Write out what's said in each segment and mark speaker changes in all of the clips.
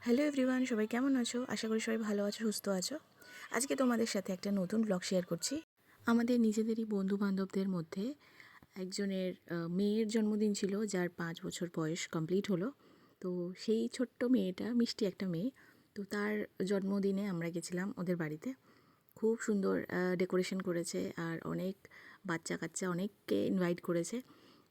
Speaker 1: Hello everyone, সবাই কেমন আছো? আশা করি সবাই ভালো আছো, সুস্থ আছো। আজকে তোমাদের সাথে একটা নতুন ব্লগ শেয়ার করছি। আমাদের নিজেদেরই বন্ধু-বান্ধবদের মধ্যে একজনের মেয়ের জন্মদিন ছিল, যার 5 বছর বয়স কমপ্লিট হলো। তো সেই ছোট্ট মেয়েটা, মিষ্টি একটা মেয়ে, তো তার জন্মদিনে আমরা গেছিলাম ওদের বাড়িতে। খুব সুন্দর ডেকোরেশন করেছে আর অনেক বাচ্চা-কাচ্চা অনেককে ইনভাইট করেছে।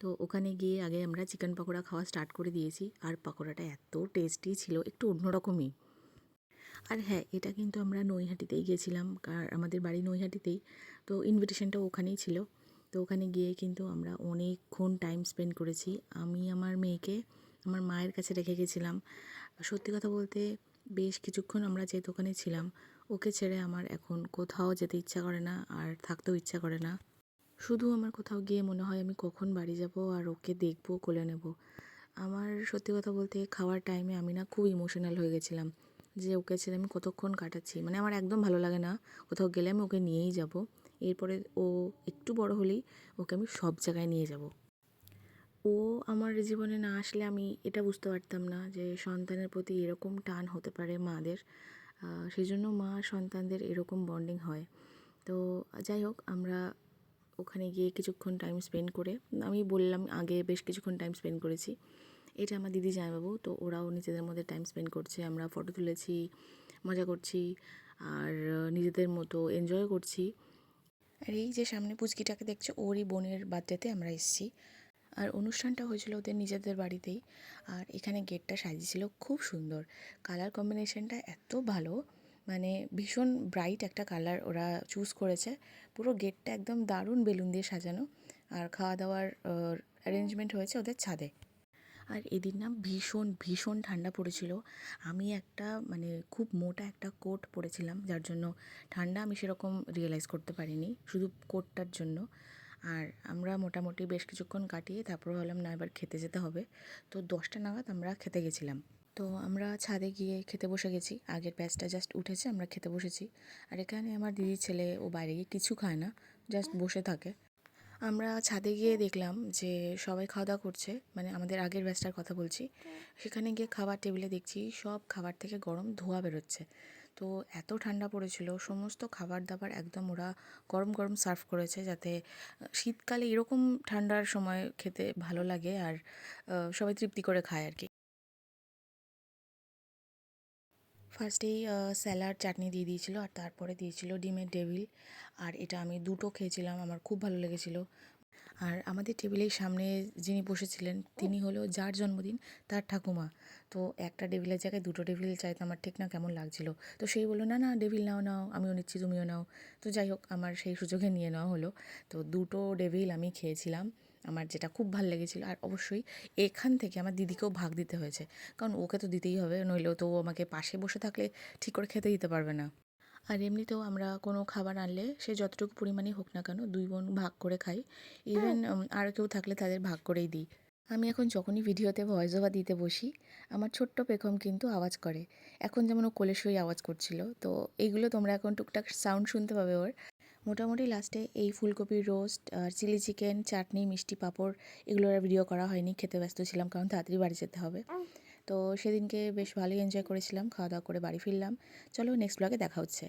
Speaker 1: তো ওখানে গিয়ে আগে আমরা চিকেন পকোড়া খাওয়া স্টার্ট করে দিয়েছি, আর পকোড়াটা এত টেস্টি ছিল, একটু অন্যরকমই। আর হ্যাঁ, এটা কিন্তু আমরা নৈহাটিতেই গেছিলাম, আর আমাদের বাড়ি নৈহাটিতেই। তো ইনভিটেশনটাও ওখানেই ছিল। তো ওখানে গিয়ে কিন্তু আমরা অনেকক্ষণ টাইম স্পেন্ড করেছি। আমি আমার মেয়েকে আমার মায়ের কাছে রেখে গেছিলাম। সত্যি কথা বলতে বেশ কিছুক্ষণ আমরা যে দোকানে ছিলাম, ওকে ছেড়ে আমার এখন কোথাও যেতে ইচ্ছা করে না, আর থাকতেও ইচ্ছা করে না। শুধু আমার কোথাও গিয়ে মনে হয় আমি কখন বাড়ি যাব আর ওকে দেখবো, কোলে নেব। আমার সত্যি কথা বলতে খাওয়ার টাইমে আমি না খুব ইমোশনাল হয়ে গেছিলাম, যে ওকে ছেড়ে আমি কতক্ষণ কাটাচ্ছি। মানে আমার একদম ভালো লাগে না, কোথাও গেলে আমি ওকে নিয়েই যাব। এরপরে ও একটু বড় হলেই ওকে আমি সব জায়গায় নিয়ে যাব। ও আমার জীবনে না আসলে আমি এটা বুঝতে পারতাম না যে সন্তানের প্রতি এরকম টান হতে পারে মাদের। সেই জন্য মা সন্তানদের এরকম বন্ডিং হয়। তো যাই হোক, আমরা ওখানে গিয়ে কিছুক্ষণ টাইম স্পেন্ড করে, আমি বললাম আগে বেশ কিছুক্ষণ টাইম স্পেন্ড করেছি। এটা আমার দিদি জামাইবাবু, তো ওরাও নিজেদের মধ্যে টাইম স্পেন্ড করছে, আমরা ফটো তুলেছি, মজা করছি, আর নিজেদের মতো এনজয় করছি। আর এই যে সামনে পুচকিটাকে দেখছো, ওরই বোনের বার্থডেতে আমরা এসেছি। আর অনুষ্ঠানটা হয়েছিল ওদের নিজেদের বাড়িতেই। আর এখানে গেটটা সাজিয়েছিল খুব সুন্দর, কালার কম্বিনেশনটা এত ভালো, মানে ভীষণ ব্রাইট একটা কালার ওরা চুজ করেছে। পুরো গেটটা একদম দারুণ বেলুন দিয়ে সাজানো। আর খাওয়া দাওয়ার অ্যারেঞ্জমেন্ট হয়েছে ওদের ছাদে। আর এদিন না ভীষণ ভীষণ ঠান্ডা পড়েছিল। আমি একটা মানে খুব মোটা একটা কোট পরেছিলাম, যার জন্য ঠান্ডা আমি সেরকম রিয়েলাইজ করতে পারিনি, শুধু কোটটার জন্য। আর আমরা মোটামুটি বেশ কিছুক্ষণ কাটিয়ে তারপর ভাবলাম না, এবার খেতে যেতে হবে। তো 10টা নাগাদ আমরা খেতে গেছিলাম। তো আমরা ছাদে গিয়ে খেতে বসে গেছি, আগের ব্যাচটা জাস্ট উঠেছে, আমরা খেতে বসেছি। আর এখানে আমার দিদির ছেলে, ও বাইরে গিয়ে কিছু খায় না, জাস্ট বসে থাকে। আমরা ছাদে গিয়ে দেখলাম যে সবাই খাওয়া দাওয়া করছে, মানে আমাদের আগের ব্যাচটার কথা বলছি। সেখানে গিয়ে খাবার টেবিলে দেখছি সব খাবার থেকে গরম ধোঁয়া বেরোচ্ছে। তো এত ঠান্ডা পড়েছিল, সমস্ত খাবার দাবার একদম ওরা গরম গরম সার্ভ করেছে, যাতে শীতকালে এরকম ঠান্ডার সময় খেতে ভালো লাগে, আর সবাই তৃপ্তি করে খায় আর কি। ফার্স্টেই স্যালাড চাটনি দিয়ে দিয়েছিল, আর তারপরে দিয়েছিল ডিমের ডেভিল। আর এটা আমি দুটো খেয়েছিলাম, আমার খুব ভালো লেগেছিলো। আর আমাদের টেবিলের সামনে যিনি বসেছিলেন, তিনি হলো যার জন্মদিন তার ঠাকুমা। তো একটা টেবিলের জায়গায় দুটো টেবিল চাইতে আমার ঠিক না কেমন লাগছিল। তো সেই বললো, না না ডেভিল নাও নাও, আমিও নিচ্ছি তুমিও নাও। তো যাই হোক, আমার সেই সুযোগে নিয়ে নেওয়া হলো। তো দুটো ডেভিল আমি খেয়েছিলাম, আমার যেটা খুব ভালো লেগেছিলো। আর অবশ্যই এখান থেকে আমার দিদিকেও ভাগ দিতে হয়েছে, কারণ ওকে তো দিতেই হবে, নইলেও তো ও আমাকে পাশে বসে থাকলে ঠিক করে খেতে দিতে পারবে না। আর এমনিতেও আমরা কোনো খাবার আনলে সে যতটুকু পরিমাণেই হোক না কেন, দুই বোন ভাগ করে খাই। ইভেন আরও কেউ থাকলে তাদের ভাগ করেই দিই। আমি এখন যখনই ভিডিওতে ভয়েস ওভার দিতে বসি, আমার ছোট্ট পেখম কিন্তু আওয়াজ করে। এখন যেমন ও কোলে শুয়ে আওয়াজ করছিল, তো এইগুলো তোমরা এখন টুকটাক সাউন্ড শুনতে পাবে ওর। মোটামুটি লাস্টে এই ফুলকপির রোস্ট আর চিলি চিকেন, চাটনি, মিষ্টি পাঁপড়, এগুলোর আর ভিডিও করা হয়নি, খেতে ব্যস্ত ছিলাম কারণ তাড়াতাড়ি বাড়ি যেতে হবে। তো সেদিনকে বেশ ভালোই এনজয় করেছিলাম, খাওয়া দাওয়া করে বাড়ি ফিরলাম। চলো নেক্সট ব্লগে দেখা হচ্ছে।